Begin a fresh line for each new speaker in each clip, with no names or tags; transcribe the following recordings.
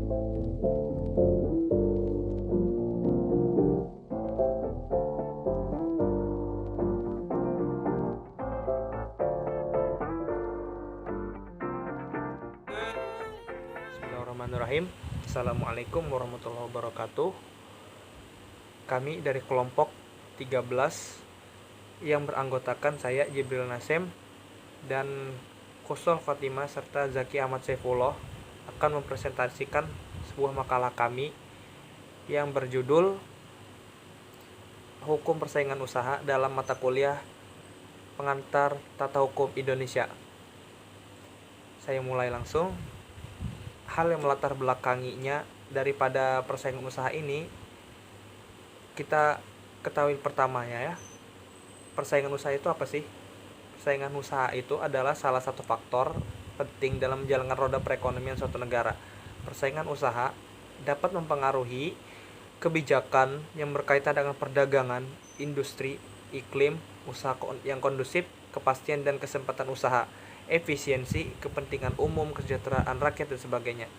Bismillahirrahmanirrahim. Assalamualaikum warahmatullahi wabarakatuh. Kami dari kelompok 13 yang beranggotakan saya Jibril Nasem dan Kusol Fatimah serta Zaki Ahmad Saifullah akan mempresentasikan sebuah makalah kami yang berjudul Hukum Persaingan Usaha dalam mata kuliah Pengantar Tata Hukum Indonesia. Saya mulai langsung. Hal yang melatar belakanginya daripada persaingan usaha ini kita ketahui pertamanya ya. Persaingan usaha itu apa sih? Persaingan usaha itu adalah salah satu faktor penting dalam menjalankan roda perekonomian suatu negara. Persaingan usaha dapat mempengaruhi kebijakan yang berkaitan dengan perdagangan, industri, iklim, usaha yang kondusif, kepastian dan kesempatan usaha, efisiensi, kepentingan umum, kesejahteraan rakyat dan sebagainya.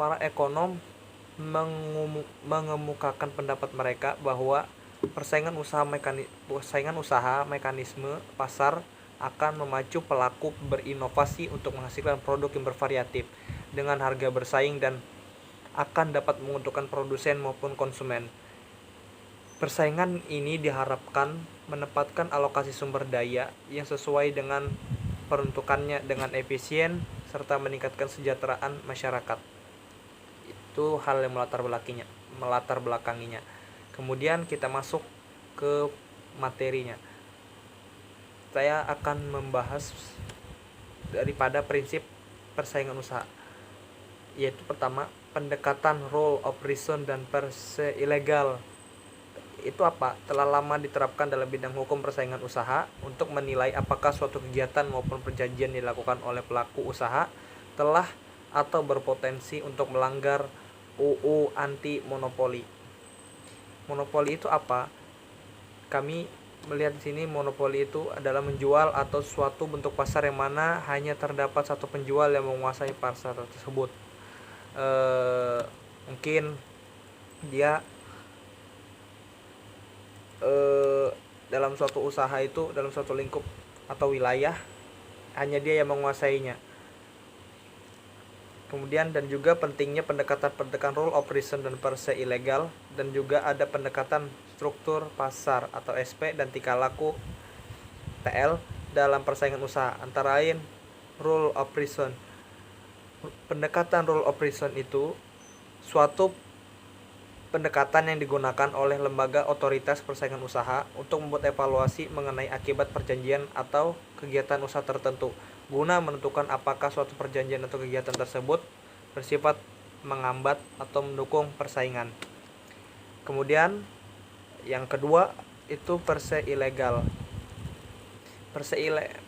Para ekonom mengemukakan pendapat mereka bahwa persaingan usaha mekanisme pasar akan memacu pelaku berinovasi untuk menghasilkan produk yang bervariatif dengan harga bersaing dan akan dapat menguntungkan produsen maupun konsumen. Persaingan ini diharapkan menempatkan alokasi sumber daya yang sesuai dengan peruntukannya dengan efisien serta meningkatkan kesejahteraan masyarakat. Itu hal yang melatar belakanginya. Kemudian kita masuk ke materinya. Saya akan membahas daripada prinsip persaingan usaha, yaitu pertama, pendekatan rule of reason dan per se ilegal. Itu apa? Telah lama diterapkan dalam bidang hukum persaingan usaha untuk menilai apakah suatu kegiatan maupun perjanjian dilakukan oleh pelaku usaha telah atau berpotensi untuk melanggar UU anti monopoli. Monopoli itu apa? Kami melihat di sini monopoli itu adalah menjual atau suatu bentuk pasar yang mana hanya terdapat satu penjual yang menguasai pasar tersebut. Mungkin dia dalam suatu usaha itu, dalam suatu lingkup atau wilayah, hanya dia yang menguasainya. Kemudian dan juga pentingnya pendekatan rule of reason dan per se ilegal, dan juga ada pendekatan struktur pasar atau SP dan tingkah laku TL dalam persaingan usaha. Antara lain rule of reason. Pendekatan rule of reason itu suatu pendekatan yang digunakan oleh lembaga otoritas persaingan usaha untuk membuat evaluasi mengenai akibat perjanjian atau kegiatan usaha tertentu guna menentukan apakah suatu perjanjian atau kegiatan tersebut bersifat menghambat atau mendukung persaingan. Kemudian yang kedua itu per se ilegal.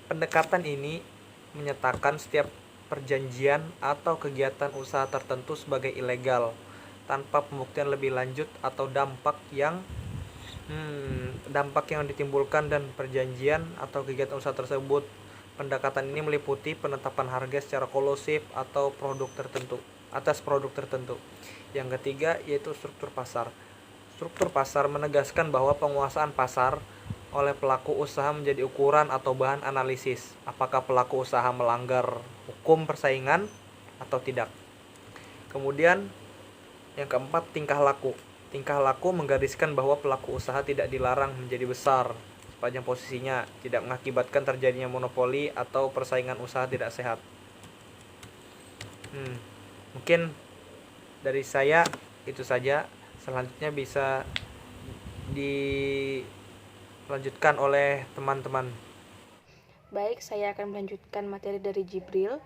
Pendekatan ini menyatakan setiap perjanjian atau kegiatan usaha tertentu sebagai ilegal tanpa pembuktian lebih lanjut atau dampak yang ditimbulkan dan perjanjian atau kegiatan usaha tersebut. Pendekatan ini meliputi penetapan harga secara kolusif atau atas produk tertentu. Yang ketiga yaitu struktur pasar. Struktur pasar menegaskan bahwa penguasaan pasar oleh pelaku usaha menjadi ukuran atau bahan analisis apakah pelaku usaha melanggar hukum persaingan atau tidak. Kemudian yang keempat, tingkah laku. Tingkah laku menggariskan bahwa pelaku usaha tidak dilarang menjadi besar sepanjang posisinya tidak mengakibatkan terjadinya monopoli atau persaingan usaha tidak sehat. Mungkin dari saya itu saja. Selanjutnya bisa dilanjutkan oleh teman-teman.
Baik, saya akan melanjutkan materi dari Jibril,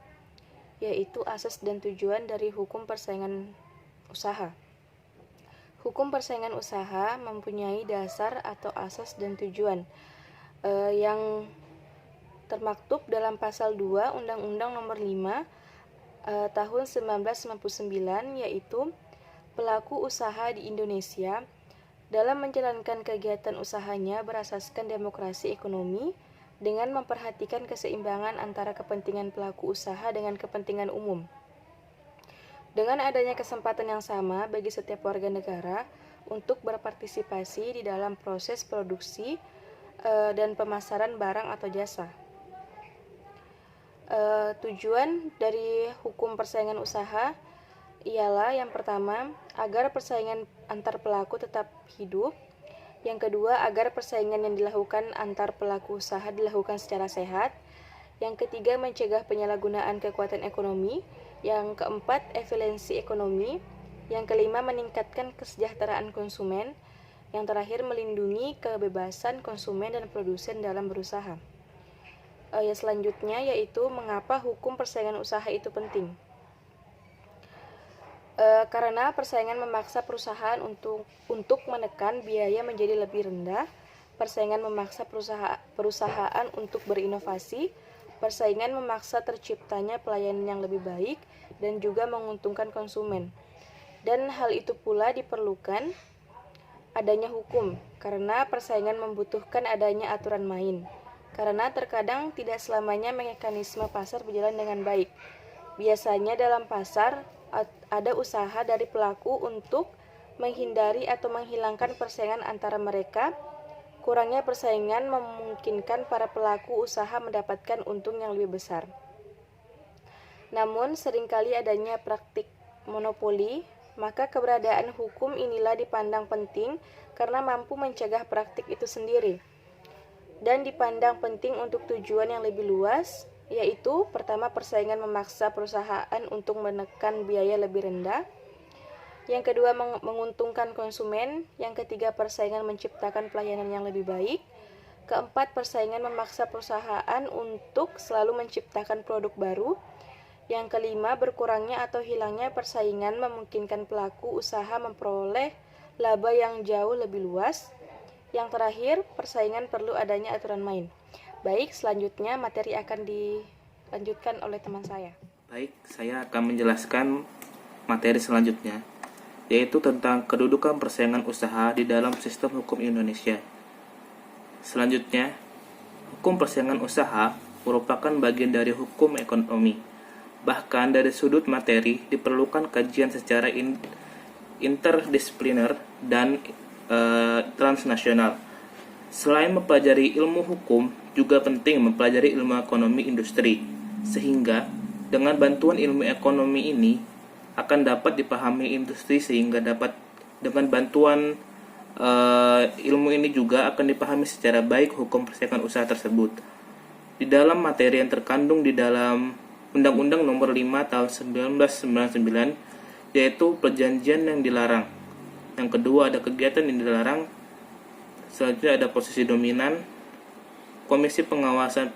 yaitu asas dan tujuan dari hukum persaingan usaha. Hukum persaingan usaha mempunyai dasar atau asas dan tujuan yang termaktub dalam pasal 2 Undang-Undang Nomor 5 tahun 1999, yaitu pelaku usaha di Indonesia dalam menjalankan kegiatan usahanya berasaskan demokrasi ekonomi dengan memperhatikan keseimbangan antara kepentingan pelaku usaha dengan kepentingan umum. Dengan adanya kesempatan yang sama bagi setiap warga negara untuk berpartisipasi di dalam proses produksi dan pemasaran barang atau jasa. Tujuan dari hukum persaingan usaha ialah yang pertama, agar persaingan antar pelaku tetap hidup. Yang kedua, agar persaingan yang dilakukan antar pelaku usaha dilakukan secara sehat. Yang ketiga, mencegah penyalahgunaan kekuatan ekonomi. Yang keempat, efisiensi ekonomi. Yang kelima, meningkatkan kesejahteraan konsumen. Yang terakhir, melindungi kebebasan konsumen dan produsen dalam berusaha. Selanjutnya yaitu mengapa hukum persaingan usaha itu penting. Karena persaingan memaksa perusahaan untuk menekan biaya menjadi lebih rendah, persaingan memaksa perusahaan untuk berinovasi, persaingan memaksa terciptanya pelayanan yang lebih baik dan juga menguntungkan konsumen. Dan hal itu pula diperlukan adanya hukum, karena persaingan membutuhkan adanya aturan main. Karena terkadang tidak selamanya mekanisme pasar berjalan dengan baik. Biasanya dalam pasar ada usaha dari pelaku untuk menghindari atau menghilangkan persaingan antara mereka. Kurangnya persaingan memungkinkan para pelaku usaha mendapatkan untung yang lebih besar. Namun seringkali adanya praktik monopoli, maka keberadaan hukum inilah dipandang penting karena mampu mencegah praktik itu sendiri. Dan dipandang penting untuk tujuan yang lebih luas, yaitu pertama, persaingan memaksa perusahaan untuk menekan biaya lebih rendah. Yang kedua, menguntungkan konsumen. Yang ketiga, persaingan menciptakan pelayanan yang lebih baik. Keempat, persaingan memaksa perusahaan untuk selalu menciptakan produk baru. Yang kelima, berkurangnya atau hilangnya persaingan memungkinkan pelaku usaha memperoleh laba yang jauh lebih luas. Yang terakhir, persaingan perlu adanya aturan main. Baik, selanjutnya materi akan dilanjutkan oleh teman saya.
Baik, saya akan menjelaskan materi selanjutnya, yaitu tentang kedudukan persaingan usaha di dalam sistem hukum Indonesia. Selanjutnya, hukum persaingan usaha merupakan bagian dari hukum ekonomi. Bahkan dari sudut materi diperlukan kajian secara interdisipliner dan transnasional. Selain mempelajari ilmu hukum, juga penting mempelajari ilmu ekonomi industri, sehingga dengan bantuan ilmu ekonomi ini akan dapat dipahami industri, sehingga dapat dengan bantuan ilmu ini juga akan dipahami secara baik hukum persaingan usaha tersebut. Di dalam materi yang terkandung di dalam Undang-Undang Nomor 5 Tahun 1999, yaitu perjanjian yang dilarang. Yang kedua ada kegiatan yang dilarang. Selanjutnya ada posisi dominan, komisi pengawasan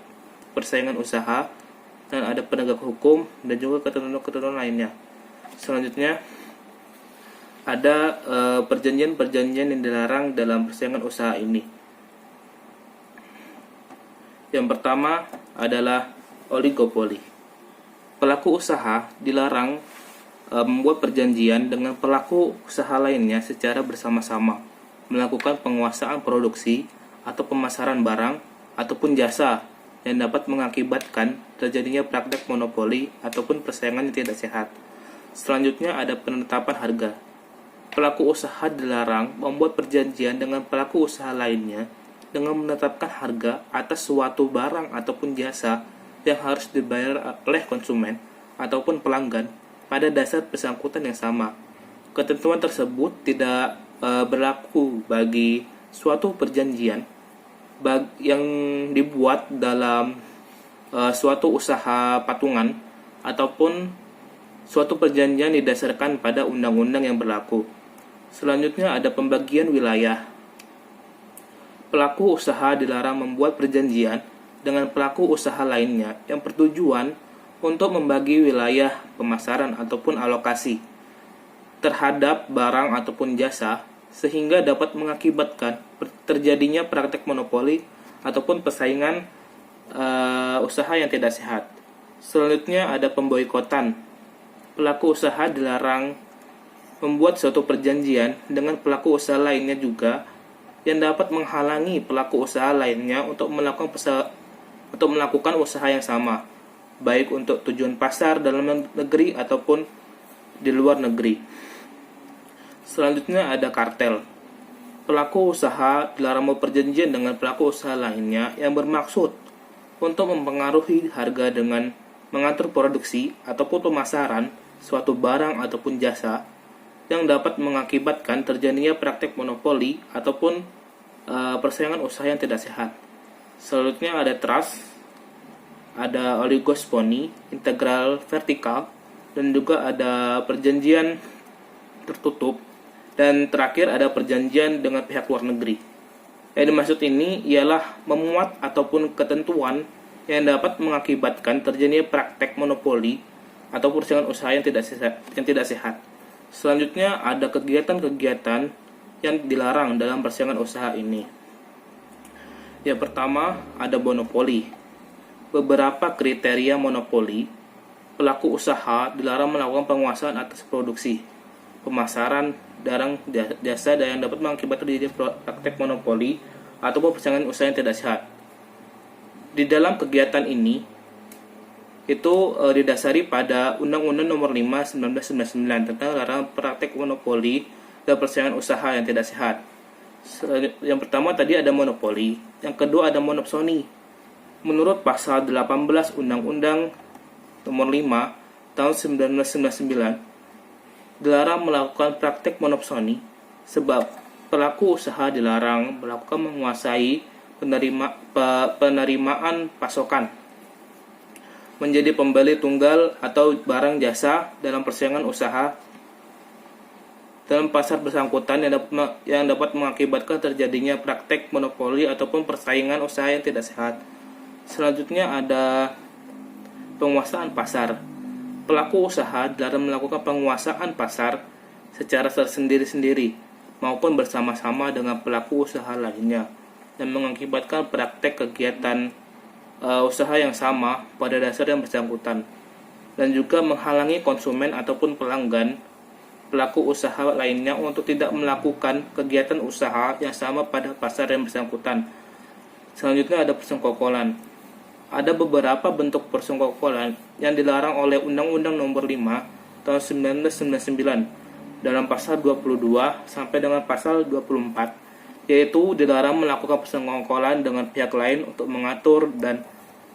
persaingan usaha, dan ada penegak hukum dan juga ketentuan-ketentuan lainnya. Selanjutnya ada perjanjian-perjanjian yang dilarang dalam persaingan usaha ini. Yang pertama adalah oligopoli. Pelaku usaha dilarang membuat perjanjian dengan pelaku usaha lainnya secara bersama-sama, melakukan penguasaan produksi atau pemasaran barang ataupun jasa yang dapat mengakibatkan terjadinya praktek monopoli ataupun persaingan yang tidak sehat. Selanjutnya ada penetapan harga. Pelaku usaha dilarang membuat perjanjian dengan pelaku usaha lainnya dengan menetapkan harga atas suatu barang ataupun jasa yang harus dibayar oleh konsumen ataupun pelanggan pada dasar bersangkutan yang sama. Ketentuan tersebut tidak berlaku bagi suatu perjanjian yang dibuat dalam suatu usaha patungan ataupun suatu perjanjian didasarkan pada undang-undang yang berlaku. Selanjutnya ada pembagian wilayah. Pelaku usaha dilarang membuat perjanjian dengan pelaku usaha lainnya yang bertujuan untuk membagi wilayah pemasaran ataupun alokasi terhadap barang ataupun jasa, sehingga dapat mengakibatkan terjadinya praktek monopoli ataupun persaingan usaha yang tidak sehat. Selanjutnya ada pemboikotan. Pelaku usaha dilarang membuat suatu perjanjian dengan pelaku usaha lainnya juga yang dapat menghalangi pelaku usaha lainnya untuk melakukan usaha yang sama, baik untuk tujuan pasar dalam negeri ataupun di luar negeri. Selanjutnya ada kartel. Pelaku usaha dilarang berperjanjian dengan pelaku usaha lainnya yang bermaksud untuk mempengaruhi harga dengan mengatur produksi ataupun pemasaran suatu barang ataupun jasa yang dapat mengakibatkan terjadinya praktek monopoli ataupun persaingan usaha yang tidak sehat. Selanjutnya ada trust, ada oligosponi, integral vertikal, dan juga ada perjanjian tertutup, dan terakhir ada perjanjian dengan pihak luar negeri. Yang dimaksud ini ialah memuat ataupun ketentuan yang dapat mengakibatkan terjadinya praktek monopoli atau persaingan usaha yang tidak sehat. Selanjutnya ada kegiatan-kegiatan yang dilarang dalam persaingan usaha ini. Yang pertama ada monopoli. Beberapa kriteria monopoli, pelaku usaha dilarang melakukan penguasaan atas produksi, pemasaran, barang, jasa yang dapat mengakibatkan terjadinya praktek monopoli atau persaingan usaha yang tidak sehat. Di dalam kegiatan ini itu didasari pada Undang-Undang Nomor 5 1999 tentang larangan praktek monopoli dan persaingan usaha yang tidak sehat. Yang pertama tadi ada monopoli, yang kedua ada monopsoni. Menurut pasal 18 Undang-Undang Nomor 5 tahun 1999 dilarang melakukan praktek monopsoni sebab pelaku usaha dilarang melakukan menguasai penerimaan pasokan, menjadi pembeli tunggal atau barang jasa dalam persaingan usaha dalam pasar bersangkutan yang dapat mengakibatkan terjadinya praktek monopoli ataupun persaingan usaha yang tidak sehat. Selanjutnya ada penguasaan pasar. Pelaku usaha dilarang melakukan penguasaan pasar secara tersendiri-sendiri maupun bersama-sama dengan pelaku usaha lainnya dan mengakibatkan praktek kegiatan usaha yang sama pada dasar yang bersangkutan, dan juga menghalangi konsumen ataupun pelanggan pelaku usaha lainnya untuk tidak melakukan kegiatan usaha yang sama pada pasar yang bersangkutan. Selanjutnya ada persekongkolan. Ada beberapa bentuk persekongkolan yang dilarang oleh Undang-Undang Nomor 5 tahun 1999 dalam pasal 22 sampai dengan pasal 24, yaitu dilarang melakukan persekongkolan dengan pihak lain untuk mengatur dan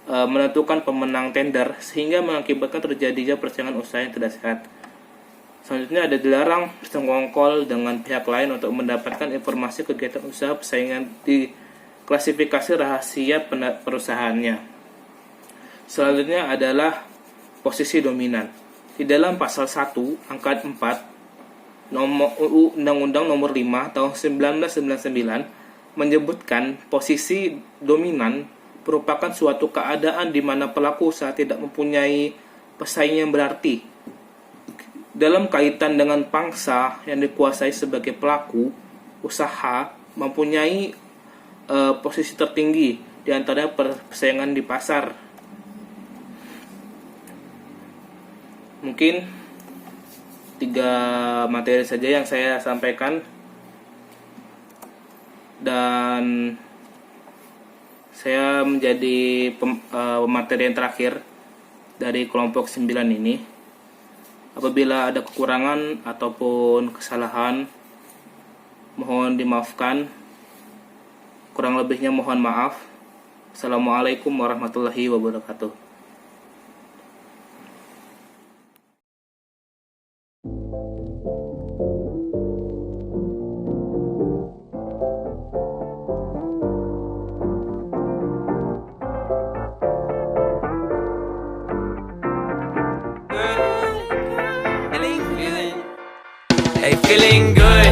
menentukan pemenang tender sehingga mengakibatkan terjadinya persaingan usaha yang tidak sehat. Selanjutnya ada dilarang bersekongkol dengan pihak lain untuk mendapatkan informasi kegiatan usaha persaingan di klasifikasi rahasia perusahaannya. Selanjutnya adalah posisi dominan. Di dalam pasal 1 angka 4 Undang-Undang Nomor 5 tahun 1999 menyebutkan posisi dominan merupakan suatu keadaan di mana pelaku usaha tidak mempunyai pesaing yang berarti dalam kaitan dengan pangsa yang dikuasai sebagai pelaku usaha mempunyai posisi tertinggi di antara persaingan di pasar. Mungkin 3 materi saja yang saya sampaikan, dan saya menjadi pemateri yang terakhir dari kelompok 9 ini. Apabila ada kekurangan ataupun kesalahan, mohon dimaafkan. Kurang lebihnya mohon maaf. Assalamualaikum warahmatullahi wabarakatuh.
Hey, feeling good.